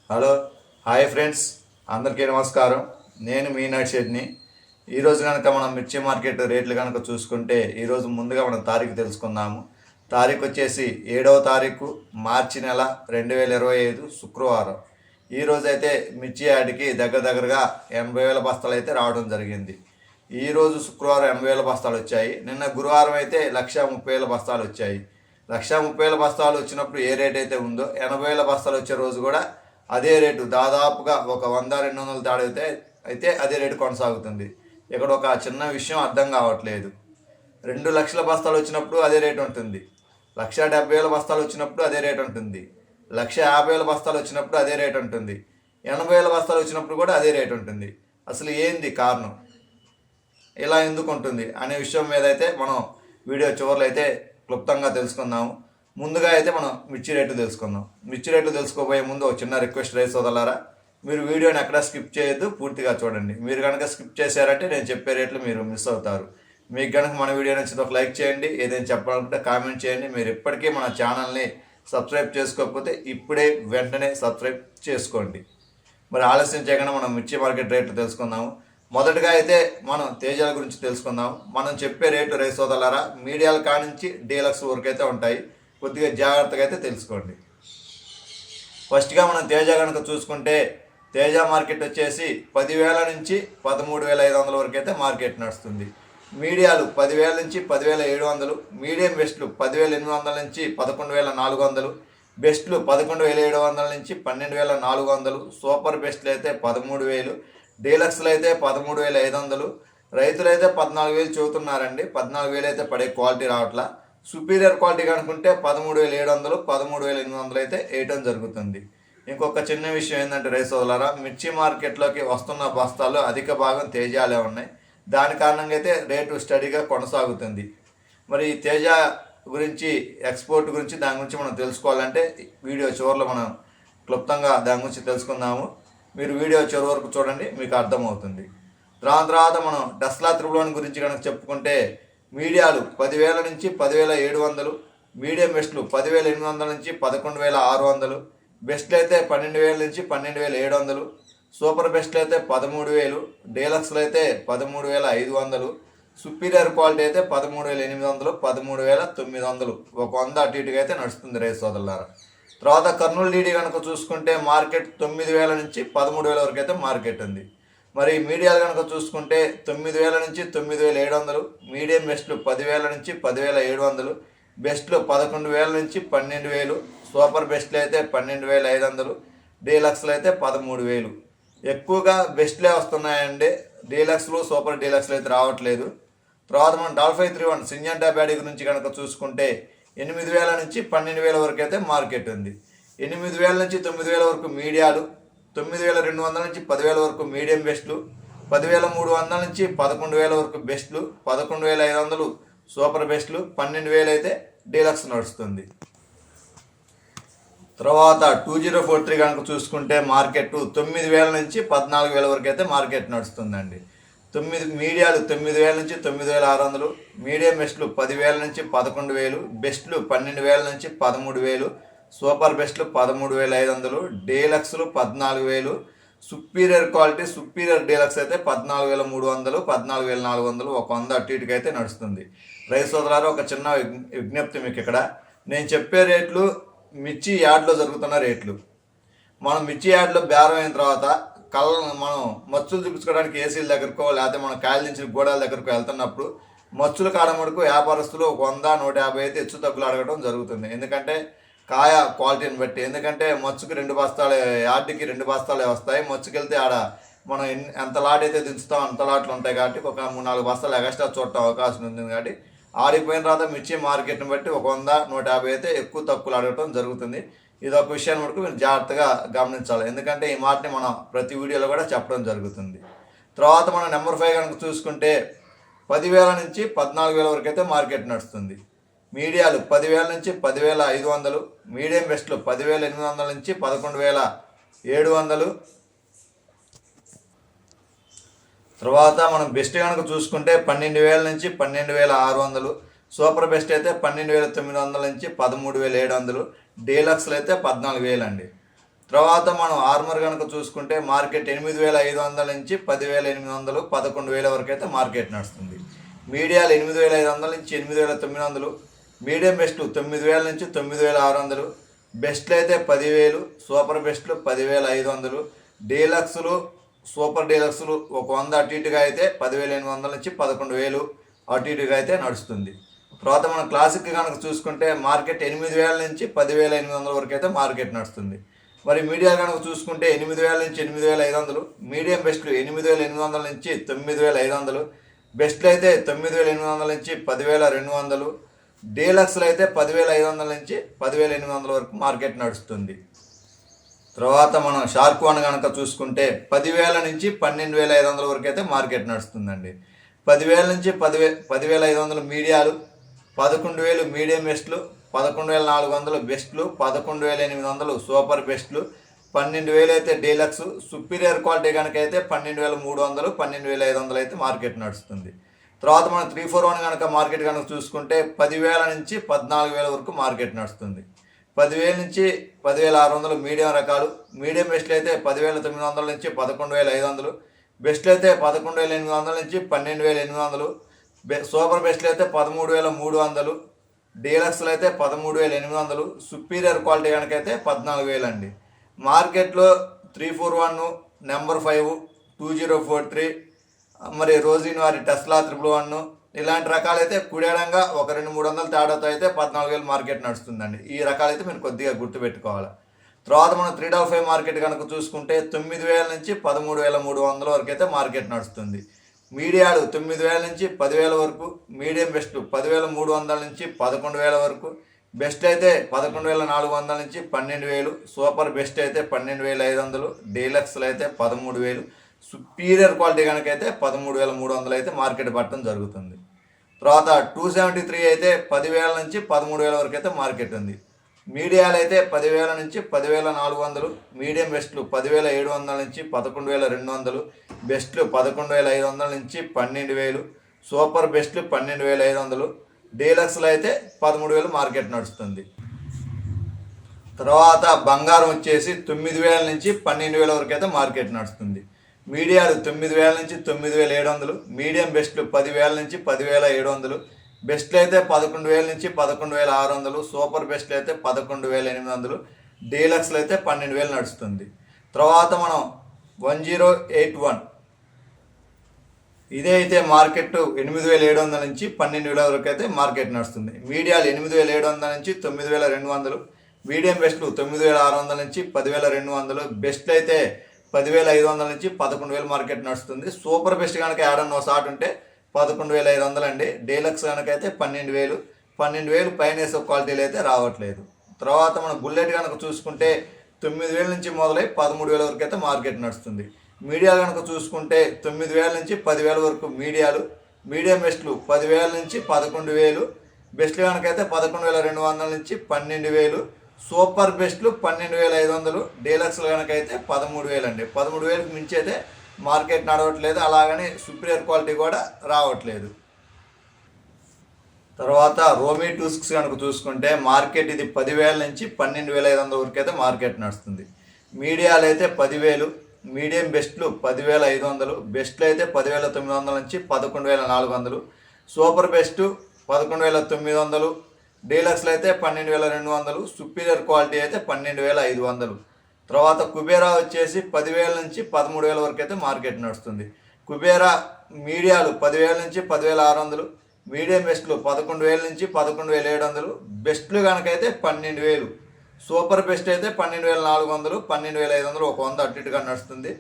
Hello, hi friends, అందరికీ నమస్కారం. నేను మీ నడిషెడ్ని. ఈరోజు కనుక మనం మిర్చి మార్కెట్ రేట్లు కనుక చూసుకుంటే ఈరోజు ముందుగా మనం తారీఖు తెలుసుకుందాము. తారీఖు వచ్చేసి 7వ తారీఖు మార్చి నెల 2025 శుక్రవారం. ఈరోజు అయితే మిర్చి యార్డ్కి దగ్గరగా 80,000 బస్తాలు అయితే రావడం జరిగింది. ఈరోజు శుక్రవారం 80,000 బస్తాలు వచ్చాయి. నిన్న గురువారం అయితే 1,30,000 బస్తాలు వచ్చాయి. 1,30,000 బస్తాలు వచ్చినప్పుడు ఏ రేట్ అయితే ఉందో 80,000 బస్తాలు వచ్చే రోజు కూడా అదే రేటు, దాదాపుగా ఒక 100-200 తేడా అయితే అదే రేటు కొనసాగుతుంది. ఇక్కడ ఒక చిన్న విషయం అర్థం కావట్లేదు. 2,00,000 బస్తాలు వచ్చినప్పుడు అదే రేటు ఉంటుంది, 1,70,000 బస్తాలు వచ్చినప్పుడు అదే రేటు ఉంటుంది, 1,50,000 బస్తాలు వచ్చినప్పుడు అదే రేటు ఉంటుంది, 80,000 బస్తాలు వచ్చినప్పుడు కూడా అదే రేటు ఉంటుంది. అసలు ఏంది కారణం, ఇలా ఎందుకు ఉంటుంది అనే విషయం మీద అయితే మనం వీడియో చివరిలో అయితే క్లుప్తంగా తెలుసుకుందాము. ముందుగా అయితే మనం మిర్చి రేట్లు తెలుసుకుందాం. మిర్చి రేట్లు తెలుసుకోబోయే ముందు ఒక చిన్న రిక్వెస్ట్ రైస్ వదలారా, మీరు వీడియోని ఎక్కడ స్కిప్ చేయొద్దు, పూర్తిగా చూడండి. మీరు కనుక స్కిప్ చేశారంటే నేను చెప్పే రేట్లు మీరు మిస్ అవుతారు. మీకు కనుక మన వీడియో నచ్చితే ఒక లైక్ చేయండి, ఏదైనా చెప్పాలనుకుంటే కామెంట్ చేయండి. మీరు ఇప్పటికీ మన ఛానల్ని సబ్స్క్రైబ్ చేసుకోకపోతే ఇప్పుడే వెంటనే సబ్స్క్రైబ్ చేసుకోండి. మరి ఆలస్యం చేయకుండా మనం మిర్చి మార్కెట్ రేట్లు తెలుసుకుందాము. మొదటగా అయితే మనం తేజాల గురించి తెలుసుకుందాం. మనం చెప్పే రేట్లు రైస్ వదలారా మీడియాల కానించి డీలక్స్ వరకు అయితే ఉంటాయి, కొద్దిగా జాగ్రత్తగా అయితే తెలుసుకోండి. ఫస్ట్గా మనం తేజ కనుక చూసుకుంటే తేజ మార్కెట్ వచ్చేసి 10,000 నుంచి 13,500 వరకు అయితే మార్కెట్ నడుస్తుంది. మీడియాలు 10,000 నుంచి 10,700, మీడియం బెస్ట్లు 10,800 నుంచి 11,400, బెస్ట్లు 11,700 నుంచి 12,400, సూపర్ బెస్ట్లు అయితే 13,000, డీలక్స్లు అయితే 13,500, రైతులైతే 14,000 చెబుతున్నారండి. 14,000 అయితే పడే క్వాలిటీ రావట్లా. సుపీరియర్ క్వాలిటీ కనుకుంటే 13,700, 13,800 అయితే వేయటం జరుగుతుంది. ఇంకొక చిన్న విషయం ఏంటంటే రైస్ వదలరా, మిర్చి మార్కెట్లోకి వస్తున్న బస్తాలు అధిక భాగం తేజాలే ఉన్నాయి. దాని కారణంగా అయితే రేటు స్టడీగా కొనసాగుతుంది. మరి ఈ తేజ గురించి, ఎక్స్పోర్ట్ గురించి, దాని గురించి మనం తెలుసుకోవాలంటే వీడియో చివరిలో మనం క్లుప్తంగా దాని గురించి తెలుసుకుందాము. మీరు వీడియో చివరి వరకు చూడండి, మీకు అర్థమవుతుంది. తర్వాత మనం డస్లా త్రిబులోన్ గురించి కనుక చెప్పుకుంటే మీడియాలు 10,000 నుంచి 10,700, మీడియం బెస్ట్లు 10,800 నుంచి 11,600, బెస్ట్లు అయితే 12,000 నుంచి 12,700, సూపర్ బెస్ట్లు అయితే 13,000, డీలక్స్లు అయితే 13,500, సుపీరియర్ క్వాలిటీ అయితే 13,800, 13,900, ఒక 100 అటు ఇటుగా అయితే నడుస్తుంది రైస్ సోదరులారా. తర్వాత కర్నూలు డీడీ కనుక చూసుకుంటే మార్కెట్ 9,000 నుంచి 13,000 వరకు అయితే మార్కెట్ ఉంది. మరి మీడియాలు కనుక చూసుకుంటే 9,000 నుంచి 9,700, మీడియం బెస్ట్లు 10,000 నుంచి 10,700, బెస్ట్లు 11,000 నుంచి 12,000, సూపర్ బెస్ట్లు అయితే 12,500, డీలక్స్లు అయితే 13,000. ఎక్కువగా బెస్ట్లే వస్తున్నాయండి, డీలక్స్లు సూపర్ డీలక్స్లు అయితే రావట్లేదు. తర్వాత మనం డాల్ఫై 31 సింజంటా బ్యాడీ గురించి కనుక చూసుకుంటే 8,000 నుంచి 12,000 వరకు అయితే మార్కెట్ ఉంది. 8,000 నుంచి 9,000 వరకు మీడియాలు, 9,200 నుంచి 10,000 వరకు మీడియం బెస్ట్లు, 10,300 నుంచి 11,000 వరకు బెస్ట్లు, 11,500 సూపర్ బెస్ట్లు, 12,000 అయితే డీలక్స్ నడుస్తుంది. తర్వాత 2043 కనుక చూసుకుంటే మార్కెట్ 9,000 నుంచి 14,000 వరకు అయితే మార్కెట్ నడుస్తుందండి. మీడియాలు 9,000 నుంచి 9,600, మీడియం బెస్ట్లు 10,000 నుంచి 11,000, బెస్ట్లు 12,000 నుంచి 13,000, సూపర్ బెస్ట్లు 13,500, డీలక్స్లు 14,000, సుపీరియర్ క్వాలిటీ సుపీరియర్ డీలక్స్ అయితే 14,300, 14,400, ఒక 100 అటు ఇటుగా అయితే నడుస్తుంది. రైస్ సోదరులారా, ఒక చిన్న విజ్ఞప్తి మీకు ఇక్కడ. నేను చెప్పే రేట్లు మిర్చి యార్డ్లో జరుగుతున్న రేట్లు. మనం మిర్చి యార్డ్లో బేరం అయిన తర్వాత మనం మచ్చులు చూపించుకోవడానికి ఏసీల దగ్గరకో లేకపోతే మనం కాయలు దించిన గోడాల దగ్గరకు వెళ్తున్నప్పుడు మచ్చుల కాడముడుకు వ్యాపారస్తులు 100, 150 అయితే హెచ్చు తగ్గులు అడగడం జరుగుతుంది. ఎందుకంటే కాయ క్వాలిటీని బట్టి. ఎందుకంటే మచ్చుకి 2 బస్తాలు, యార్డ్కి 2 బస్తాలే వస్తాయి. మచ్చుకెళ్తే ఆడ మనం ఎంత లాట్ అయితే దించుతాం అంత లాట్లు ఉంటాయి కాబట్టి ఒక 3-4 బస్తాలు ఎక్స్ట్రా చూడటం అవకాశం ఉంది. కాబట్టి ఆడిపోయిన తర్వాత మిర్చి మార్కెట్ని బట్టి ఒక 100, 150 అయితే ఎక్కువ తక్కువలు అడగటం జరుగుతుంది. ఇది ఒక విషయాన్ని మటుకు మీరు జాగ్రత్తగా గమనించాలి. ఎందుకంటే ఈ మాటని మనం ప్రతి వీడియోలో కూడా చెప్పడం జరుగుతుంది. తర్వాత మనం నెంబర్ 5 కనుక చూసుకుంటే 10,000 నుంచి 14,000 వరకు అయితే మార్కెట్ నడుస్తుంది. మీడియాలు 10,000 నుంచి 10,500, మీడియం బెస్ట్లు 10,800 నుంచి 11,700. తర్వాత మనం బెస్ట్ కనుక చూసుకుంటే 12,000 నుంచి 12,600, సూపర్ బెస్ట్ అయితే 12,900 నుంచి 13,700, డీలక్స్లు అయితే 14,000 అండి. తర్వాత మనం ఆర్మర్ కనుక చూసుకుంటే మార్కెట్ 8,500 నుంచి 10,800 11,000 వరకు అయితే మార్కెట్ నడుస్తుంది. మీడియాలు 8,500 నుంచి 8,900, మీడియం బెస్ట్లు 9,000 నుంచి 9,600, బెస్ట్లు అయితే 10,000, సూపర్ బెస్ట్లు 10,500, డీలక్స్లు సూపర్ డీలక్స్లు ఒక 100 అటు ఇటుగా అయితే 10,800 నుంచి 11,000 అటు ఇటుగా అయితే నడుస్తుంది. తర్వాత మనం క్లాసిక్ కనుక చూసుకుంటే మార్కెట్ 8,000 నుంచి 10,800 వరకు అయితే మార్కెట్ నడుస్తుంది. మరి మీడియా కనుక చూసుకుంటే 8,000 నుంచి 8,500, మీడియం బెస్ట్లు 8,800 నుంచి 9,500, బెస్ట్లు అయితే 9,800 నుంచి 10,200, డీలక్స్లు అయితే 10,500 నుంచి 10,800 వరకు మార్కెట్ నడుస్తుంది. తర్వాత మనం షార్క్ వన్ కనుక చూసుకుంటే 10,000 నుంచి 12,500 వరకు అయితే మార్కెట్ నడుస్తుందండి. 10,000 నుంచి 10,500 మీడియాలు, 11,000 మీడియం బెస్ట్లు, 11,400 బెస్ట్లు, 11,800 సూపర్ బెస్ట్లు, 12,000 అయితే డీలక్స్, సుపీరియర్ క్వాలిటీ కనుక అయితే 12,300, 12,500 అయితే మార్కెట్ నడుస్తుంది. తర్వాత మనం 341 కనుక మార్కెట్ కనుక చూసుకుంటే 10,000 నుంచి 14,000 వరకు మార్కెట్ నడుస్తుంది. 10,000 నుంచి 10,600 మీడియం రకాలు, మీడియం బెస్ట్లు అయితే 10,900 నుంచి 11,500, బెస్ట్లు అయితే 11,800 నుంచి 12,800, సూపర్ బెస్ట్లు అయితే 13,300, డీలక్స్లు అయితే 13,800, సుపీరియర్ క్వాలిటీ కనుక అయితే 14,000 అండి. మార్కెట్లో 341, నెంబర్ 5, 2043, మరి రోజిన్ వారి టెస్లా 111 ఇలాంటి రకాలైతే కుడేడంగా ఒక 200-300 తేడాతో అయితే 14,000 మార్కెట్ నడుస్తుందండి. ఈ రకాలైతే మీరు కొద్దిగా గుర్తుపెట్టుకోవాలి. తర్వాత మనం 355 మార్కెట్ కనుక చూసుకుంటే 9,000 నుంచి 13,300 వరకు అయితే మార్కెట్ నడుస్తుంది. మీడియాలు 9,000 నుంచి 10,000 వరకు, మీడియం బెస్ట్ 10,300 నుంచి 11,000 వరకు, బెస్ట్ అయితే 11,400 నుంచి 12,000, సూపర్ బెస్ట్ అయితే 12,500, డీలక్స్లు అయితే 13,000, సుపీరియర్ క్వాలిటీ కనుక అయితే 13,300 అయితే మార్కెట్ పట్టడం జరుగుతుంది. తర్వాత 273 అయితే 10,000 నుంచి 13,000 వరకు అయితే మార్కెట్ ఉంది. మీడియాలు అయితే 10,000 నుంచి 10,400, మీడియం బెస్ట్లు 10,700 నుంచి 11,200, బెస్ట్లు 11,500 నుంచి 12,000, సూపర్ బెస్ట్లు 12,500, డీలక్స్లు అయితే 13,000 మార్కెట్ నడుస్తుంది. తర్వాత బంగారం వచ్చేసి 9,000 నుంచి 12,000 వరకు అయితే మార్కెట్ నడుస్తుంది. మీడియాలు 9,000 నుంచి 9,700, మీడియం బెస్ట్లు 10,000 నుంచి 10,700, బెస్ట్లు అయితే 11,000 నుంచి 11,600, సూపర్ బెస్ట్లు అయితే 11,800, డీలక్స్లు అయితే 12,000 నడుస్తుంది. తర్వాత మనం 1081 ఇదే అయితే మార్కెట్ 8,700 నుంచి 12,000 వరకు అయితే మార్కెట్ నడుస్తుంది. మీడియాలు 8,700 నుంచి 9,200, మీడియం బెస్ట్లు 9,600 నుంచి 10,200, బెస్ట్లు అయితే 10,500 నుంచి 11,000 మార్కెట్ నడుస్తుంది. సూపర్ బెస్ట్ కనుక ఏడన్నా షాట్ ఉంటే 11,500 అండి. డీలక్స్ కనుక అయితే 12,000, 12,000 పైన వేసే క్వాలిటీలు అయితే రావట్లేదు. తర్వాత మనం బుల్లెట్ కనుక చూసుకుంటే 9,000 నుంచి మొదలై 13,000 వరకు అయితే మార్కెట్ నడుస్తుంది. మీడియా కనుక చూసుకుంటే 9,000 నుంచి 10,000 వరకు మీడియాలు, మీడియం బెస్ట్లు 10,000 నుంచి 11,000, బెస్ట్లు కనుక అయితే 11,200 నుంచి 12,000, సూపర్ బెస్ట్లు 12,500, డీలక్స్లు కనుక అయితే 13,000 అండి. 13,000కి మించి అయితే మార్కెట్ నడవట్లేదు. అలాగని సుపీరియర్ క్వాలిటీ కూడా రావట్లేదు. తర్వాత రోమీ టూస్క్స్ కనుక చూసుకుంటే మార్కెట్ ఇది 10,000 నుంచి 12,500 వరకు అయితే మార్కెట్ నడుస్తుంది. మీడియాలు అయితే 10,000, మీడియం బెస్ట్లు 10,500, బెస్ట్లు అయితే 10,900 నుంచి 11,400, సూపర్ బెస్ట్ 11,900, డీలక్స్లు అయితే 12,200, సుపీరియర్ క్వాలిటీ అయితే 12,500. తర్వాత కుబేరా వచ్చేసి 10,000 నుంచి 13,000 వరకు అయితే మార్కెట్ నడుస్తుంది. కుబేరా మీడియాలు 10,000 నుంచి 10,600, మీడియం బెస్ట్లు 11,000 నుంచి 11,700, బెస్ట్లు కనుకైతే 12,000, సూపర్ బెస్ట్ అయితే 12,400, 12,500 ఒక 100 అటు ఇటుగా నడుస్తుంది.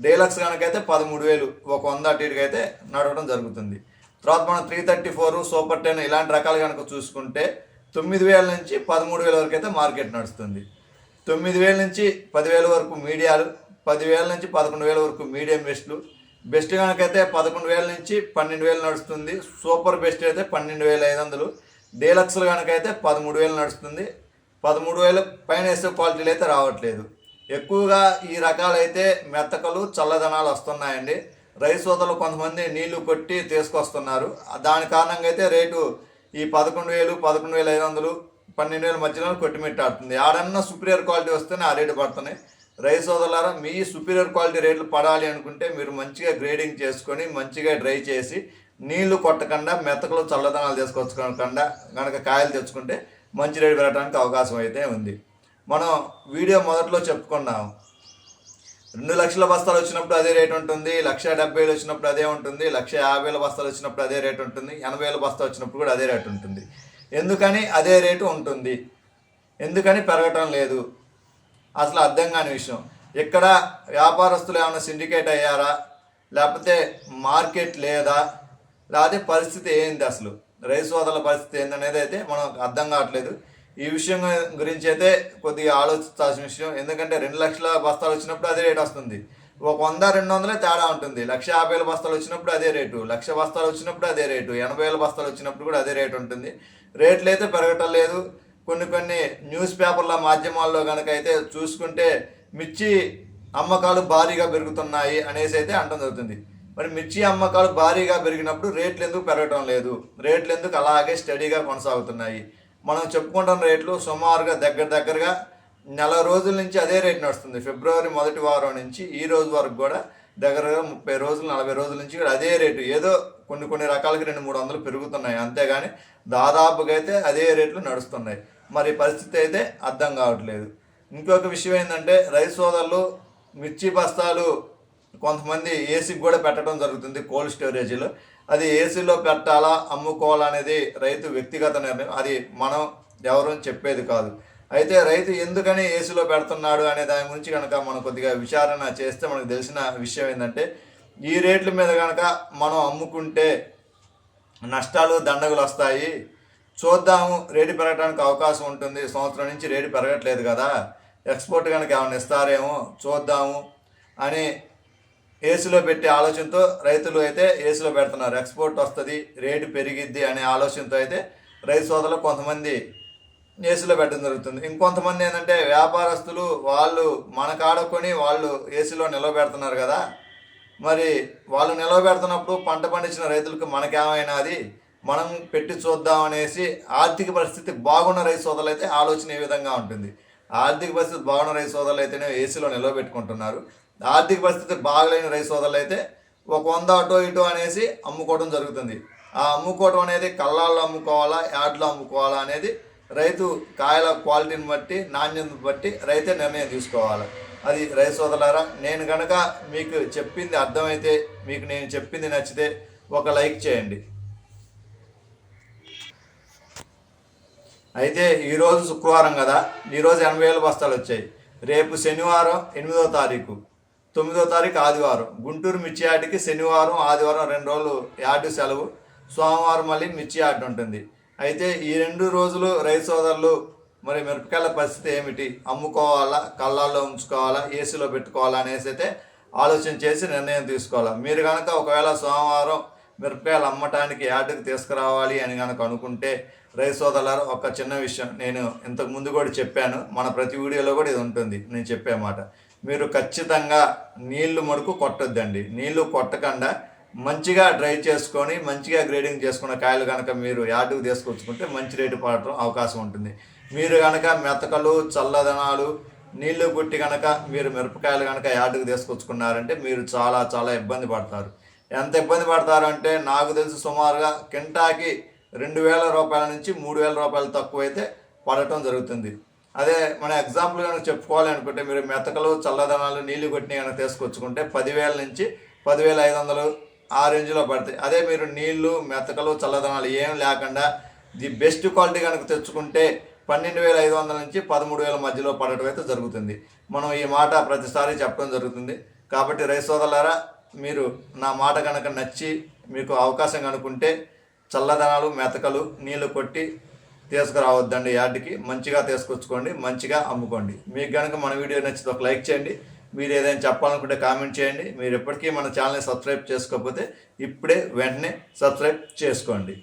డీలక్స్ కనుకైతే 13,000 ఒక 100 అటు ఇటుగా అయితే నడవడం జరుగుతుంది. తర్వాత మనం 334 సూపర్ 10 ఇలాంటి రకాలు కనుక చూసుకుంటే 9,000 నుంచి 13,000 వరకు అయితే మార్కెట్ నడుస్తుంది. 9,000 నుంచి 10,000 వరకు మీడియాలు, 10,000 నుంచి 11,000 వరకు మీడియం బెస్ట్లు, బెస్ట్ కనుకైతే 11,000 నుంచి 12,000 నడుస్తుంది. సూపర్ బెస్ట్ అయితే 12,500, డీలక్స్లు కనుకైతే 13,000 నడుస్తుంది. 13,000 పైన వేసే క్వాలిటీలు అయితే రావట్లేదు. ఎక్కువగా ఈ రకాలైతే మెత్తకలు చల్లదనాలు వస్తున్నాయండి. రైస్ సోదరులు కొంతమంది నీళ్లు కొట్టి తీసుకొస్తున్నారు. దాని కారణంగా అయితే రేటు ఈ 11,000, 11,500, 12,000 మధ్యలో కొట్టిమిట్టాడుతుంది. ఆడన్నా సుపీరియర్ క్వాలిటీ వస్తేనే ఆ రేటు పడుతున్నాయి. రైతు సోదరులారా, మీ సుపీరియర్ క్వాలిటీ రేట్లు పడాలి అనుకుంటే మీరు మంచిగా గ్రేడింగ్ చేసుకొని మంచిగా డ్రై చేసి నీళ్లు కొట్టకుండా మెత్తకలు చల్లదనాలు తీసుకొచ్చుకోకుండా కనుక కాయలు తెచ్చుకుంటే మంచి రేటు పెరగడానికి అవకాశం అయితే ఉంది. మనం వీడియో మొదట్లో చెప్పుకున్నాం, 2 లక్షల బస్తాలు వచ్చినప్పుడు అదే రేటు ఉంటుంది, 1,70,000 వచ్చినప్పుడు అదే ఉంటుంది, 1,50,000 బస్తాలు వచ్చినప్పుడు అదే రేటు ఉంటుంది, 80,000 బస్తాలు వచ్చినప్పుడు కూడా అదే రేటు ఉంటుంది. ఎందుకని అదే రేటు ఉంటుంది, ఎందుకని పెరగటం లేదు? అసలు అర్థం కాని విషయం. ఇక్కడ వ్యాపారస్తులు ఏమైనా సిండికేట్ అయ్యారా, లేకపోతే మార్కెట్ లేదా, లేకపోతే పరిస్థితి ఏంది, అసలు రైతు సోదరుల పరిస్థితి ఏందనేది అయితే మనం అర్థం కావట్లేదు. ఈ విషయం గురించి అయితే కొద్దిగా ఆలోచించాల్సిన విషయం. ఎందుకంటే 2 లక్షల బస్తాలు వచ్చినప్పుడు అదే రేటు వస్తుంది, ఒక 100-200 తేడా ఉంటుంది. 1,50,000 బస్తాలు వచ్చినప్పుడు అదే రేటు, 1,00,000 బస్తాలు వచ్చినప్పుడు అదే రేటు, 80,000 బస్తాలు వచ్చినప్పుడు కూడా అదే రేటు ఉంటుంది. రేట్లు అయితే పెరగటం లేదు. కొన్ని న్యూస్ పేపర్ల మాధ్యమాల్లో కనుక అయితే చూసుకుంటే మిర్చి అమ్మకాలు భారీగా పెరుగుతున్నాయి అనేసి అయితే అంటం జరుగుతుంది. మరి మిర్చి అమ్మకాలు భారీగా పెరిగినప్పుడు రేట్లు ఎందుకు పెరగటం లేదు, రేట్లు ఎందుకు అలాగే స్టడీగా కొనసాగుతున్నాయి? మనం చెప్పుకుంటున్న రేట్లు సుమారుగా దగ్గరగా నెల రోజుల నుంచి అదే రేట్ నడుస్తుంది. ఫిబ్రవరి మొదటి వారం నుంచి ఈ రోజు వరకు కూడా దగ్గరగా 30 రోజులు 40 రోజుల నుంచి కూడా అదే రేటు. ఏదో కొన్ని రకాలకి 200-300 పెరుగుతున్నాయి, అంతేగాని దాదాపుగా అయితే అదే రేట్లు నడుస్తున్నాయి. మరి పరిస్థితి అయితే అర్థం కావట్లేదు. ఇంకొక విషయం ఏంటంటే, రైతు సోదరులు మిర్చి బస్తాలు కొంతమంది ఏసీకి కూడా పెట్టడం జరుగుతుంది కోల్డ్ స్టోరేజీలో. అది ఏసీలో పెట్టాలా అమ్ముకోవాలా అనేది రైతు వ్యక్తిగత నిర్ణయం, అది మనం ఎవరూ చెప్పేది కాదు. అయితే రైతు ఎందుకని ఏసీలో పెడుతున్నాడు అనే దాని గురించి కనుక మనం కొద్దిగా విచారణ చేస్తే మనకు తెలిసిన విషయం ఏంటంటే, ఈ రేట్ల మీద కనుక మనం అమ్ముకుంటే నష్టాలు దండగులు వస్తాయి, చూద్దాము రేటు పెరగడానికి అవకాశం ఉంటుంది, సంవత్సరం నుంచి రేటు పెరగట్లేదు కదా, ఎక్స్పోర్ట్ కనుక ఏమైనా ఇస్తారేమో చూద్దాము అని ఏసీలో పెట్టే ఆలోచనతో రైతులు అయితే ఏసీలో పెడుతున్నారు. ఎక్స్పోర్ట్ వస్తుంది, రేటు పెరిగిద్ది అనే ఆలోచనతో అయితే రైతు సోదరులు కొంతమంది ఏసీలో పెట్టడం జరుగుతుంది. ఇంకొంతమంది ఏంటంటే వ్యాపారస్తులు, వాళ్ళు మన కాడకొని వాళ్ళు ఏసీలో నిలవబెడుతున్నారు కదా, మరి వాళ్ళు నిలవబెడుతున్నప్పుడు పంట పండించిన రైతులకు మనకేమైనా అది మనం పెట్టి చూద్దాం అనేసి ఆర్థిక పరిస్థితి బాగున్న రైతు సోదరులు అయితే ఆలోచన ఏ విధంగా ఉంటుంది. ఆర్థిక పరిస్థితి బాగున్న రైతు సోదరులు అయితేనే ఏసీలో నిలవబెట్టుకుంటున్నారు. ఆర్థిక పరిస్థితి బాగలేని రైతు సోదరులు అయితే ఒక 100 అటో ఇటో అనేసి అమ్ముకోవడం జరుగుతుంది. ఆ అమ్ముకోవడం అనేది కళ్ళాల్లో అమ్ముకోవాలా, యార్డ్లో అమ్ముకోవాలా అనేది రైతు కాయల క్వాలిటీని బట్టి, నాణ్యతను బట్టి రైతే నిర్ణయం తీసుకోవాలి. అది రైతు సోదరులారా, నేను కనుక మీకు చెప్పింది అర్థమైతే, మీకు నేను చెప్పింది నచ్చితే ఒక లైక్ చేయండి. అయితే ఈరోజు శుక్రవారం కదా, ఈరోజు 80,000 బస్తాలు వచ్చాయి. రేపు శనివారం 8వ తారీఖు, 9వ తారీఖు ఆదివారం గుంటూరు మిర్చి యార్డుకి శనివారం ఆదివారం 2 రోజులు యార్డు సెలవు, సోమవారం మళ్ళీ మిర్చి యార్డు ఉంటుంది. అయితే ఈ 2 రోజులు రైతు సోదరులు మరి మిరపకాయల పరిస్థితి ఏమిటి, అమ్ముకోవాలా, కళ్ళాల్లో ఉంచుకోవాలా, ఏసీలో పెట్టుకోవాలా అనేసి అయితే ఆలోచన చేసి నిర్ణయం తీసుకోవాలా. మీరు కనుక ఒకవేళ సోమవారం మిరపకాయలు అమ్మటానికి యార్డుకి తీసుకురావాలి అని కనుక అనుకుంటే రైతు సోదరులారా, ఒక చిన్న విషయం నేను ఇంతకు ముందు కూడా చెప్పాను, మన ప్రతి వీడియోలో కూడా ఇది ఉంటుంది, నేను చెప్పే మాట, మీరు ఖచ్చితంగా నీళ్లు మడుకు కొట్టొద్దండి. నీళ్లు కొట్టకుండా మంచిగా డ్రై చేసుకొని మంచిగా గ్రేడింగ్ చేసుకున్న కాయలు కనుక మీరు యార్డుకు తీసుకొచ్చుకుంటే మంచి రేటు పడటం అవకాశం ఉంటుంది. మీరు కనుక మెతకలు చల్లదనాలు నీళ్లు కొట్టి కనుక మీరు మిరపకాయలు కనుక యార్డుకు తీసుకొచ్చుకున్నారంటే మీరు చాలా చాలా ఇబ్బంది పడతారు. ఎంత ఇబ్బంది పడతారు అంటే, నాకు తెలిసి సుమారుగా కింటాకి 2,000 రూపాయల నుంచి 3,000 రూపాయలు తక్కువ అయితే పడటం జరుగుతుంది. అదే మన ఎగ్జాంపుల్ కనుక చెప్పుకోవాలి అనుకుంటే, మీరు మెతకలు చల్లదనాలు నీళ్లు కొట్టిన కనుక తీసుకొచ్చుకుంటే 10,000 నుంచి 10,500 ఆ రేంజ్లో పడతాయి. అదే మీరు నీళ్లు మెతకలు చల్లదనాలు ఏం లేకుండా ది బెస్ట్ క్వాలిటీ కనుక తెచ్చుకుంటే 12,500 నుంచి 13,000 మధ్యలో పడటం అయితే జరుగుతుంది. మనం ఈ మాట ప్రతిసారి చెప్పడం జరుగుతుంది. కాబట్టి రైతు సోదరులారా, మీరు నా మాట కనుక నచ్చి మీకు అవకాశం కనుకుంటే చల్లదనాలు మెతకలు నీళ్లు కొట్టి తీసుకురావద్దండి యార్డుకి, మంచిగా తీసుకొచ్చుకోండి, మంచిగా అమ్ముకోండి. మీకు కనుక మన వీడియో నచ్చితే ఒక లైక్ చేయండి. మీరు ఏదైనా చెప్పాలనుకుంటే కామెంట్ చేయండి. మీరు ఎప్పటికీ మన ఛానల్ని సబ్స్క్రైబ్ చేసుకోకపోతే ఇప్పుడే వెంటనే సబ్స్క్రైబ్ చేసుకోండి.